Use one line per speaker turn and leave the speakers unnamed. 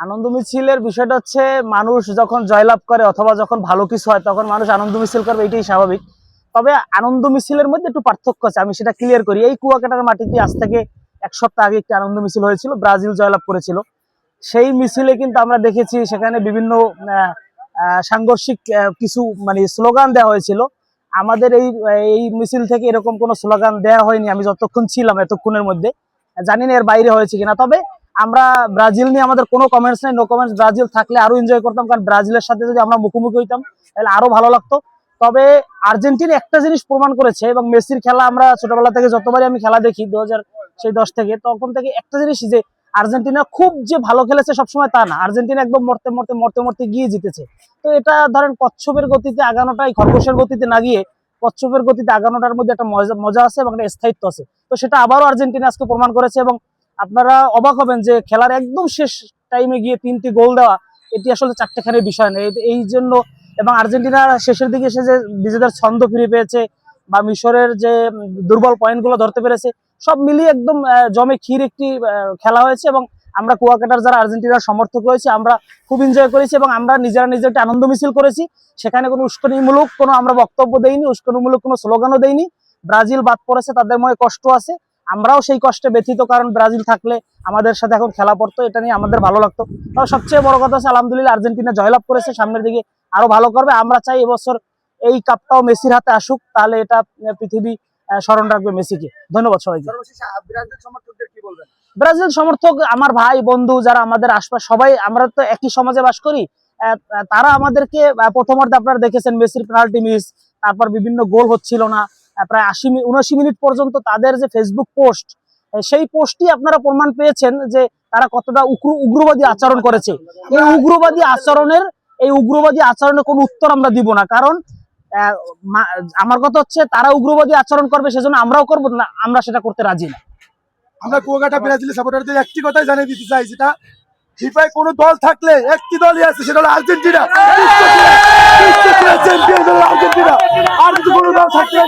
আনন্দ মিছিলের বিষয়টা হচ্ছে মানুষ যখন জয়লাভ করে অথবা যখন ভালো কিছু হয় তখন মানুষ আনন্দ মিছিল করবে, এটাই স্বাভাবিক। তবে আনন্দ মিছিলের মধ্যে একটু পার্থক্য আছে, আমি সেটা ক্লিয়ার করি। এই কুয়াকাটার মাটিতে আজ থেকে 1 সপ্তাহ আগে একটি আনন্দ মিছিল হয়েছিল, ব্রাজিল জয়লাভ করেছিল। সেই মিছিলে কিন্তু আমরা দেখেছি সেখানে বিভিন্ন সাংঘর্ষিক কিছু মানে স্লোগান দেওয়া হয়েছিল। আমাদের এই এই মিছিল থেকে এরকম কোনো স্লোগান দেওয়া হয়নি আমি যতক্ষণ ছিলাম, এতক্ষণের মধ্যে। জানি না এর বাইরে হয়েছে কিনা। তবে আমরা ব্রাজিল নিয়ে আমাদের কোনো কমেন্টস নাই, নো কমেন্টস। ব্রাজিল থাকলে আরো এনজয় করতাম, কারণ ব্রাজিলের সাথে যদি আমরা মুখোমুখি হইতাম তাহলে আরো ভালো লাগতো। তবে আর্জেন্টিনা একটা জিনিস প্রমাণ করেছে, এবং মেসির খেলা আমরা ছোটবেলা থেকে যতবারই আমি খেলা দেখি 2010 থেকে, তখন থেকে একটা জিনিস যে আর্জেন্টিনা খুব যে ভালো খেলেছে সবসময় তা না, আর্জেন্টিনা একদম মরতে মরতে মরতে মরতে গিয়ে জিতেছে। তো এটা ধরেন কচ্ছপের গতিতে আগানোটাই খরগোশের গতিতে না গিয়ে কচ্ছপের গতিতে আগানোটার মধ্যে একটা মজা আছে এবং একটা স্থায়িত্ব আছে। তো সেটা আবারও আর্জেন্টিনা আজকে প্রমাণ করেছে, এবং আপনারা অবাক হবেন যে খেলার একদম শেষ টাইমে গিয়ে 3টি গোল দেওয়া, এটি আসলে চারটেখানির বিষয় না। এই জন্য এবং আর্জেন্টিনা শেষের দিকে এসে যে নিজেদের ছন্দ ফিরে পেয়েছে বা মিশরের যে দুর্বল পয়েন্টগুলো ধরতে পেরেছে, সব মিলিয়ে একদম জমে ক্ষীর একটি খেলা হয়েছে। এবং আমরা কুয়াকাটার যারা আর্জেন্টিনার সমর্থক রয়েছে আমরা খুব এনজয় করেছি, এবং আমরা নিজেরা নিজের আনন্দ মিছিল করেছি। সেখানে কোনো উস্কানিমূলক কোনো আমরা বক্তব্য দেইনি, উস্কানিমূলক কোনো স্লোগানও দেইনি। ব্রাজিল বাদ পড়েছে, তাদের মনে কষ্ট আছে, আমরাও সেই কষ্টে ব্যথিত, কারণ ব্রাজিল থাকলে আমাদের সাথে এখন খেলা পড়তো, এটা নিয়ে আমাদের ভালো লাগতো। তবে সবচেয়ে বড় কথা হচ্ছে আলহামদুলিল্লাহ আর্জেন্টিনা জয়লাভ করেছে, সামনের দিকে আরো ভালো করবে। আমরা চাই এবছর এই কাপটাও মেসির হাতে আসুক, তাহলে এটা পৃথিবী স্মরণ রাখবে মেসিকে। ধন্যবাদ সবাইকে। ব্রাজিল সমর্থক আমার ভাই বন্ধু যারা আমাদের আশপাশ, সবাই আমরা তো একই সমাজে বাস করি। তারা আমাদেরকে প্রথমার্ধে আপনারা দেখেছেন মেসির পেনাল্টি মিস, তারপর বিভিন্ন গোল হচ্ছিল না, প্রায় 79 মিনিট পর্যন্ত তাদের যে ফেসবুক পোস্ট, সেই পোস্টই আপনারা প্রমাণ পেয়েছেন যে তারা কতটা উগ্রবাদী আচরণ করেছে। এই উগ্রবাদী আচরণের কোনো উত্তর আমরা দিব না, কারণ আমার কথা হচ্ছে তারা উগ্রবাদী আচরণ করবে সেজন্য আমরাও করবো না, আমরা সেটা করতে রাজি না।
আমরা কুয়াকাটা ব্রাজিলের সাপোর্টারদের একটি কথাই জানিয়ে দিতে চাই, যেটা ফিফায় কোনো দল থাকলে একটি দলই আছে, সেটা হলো আর্জেন্টিনা। চ্যাম্পিয়ন হলো আর্জেন্টিনা। আর যদি কোনো দল থাকলে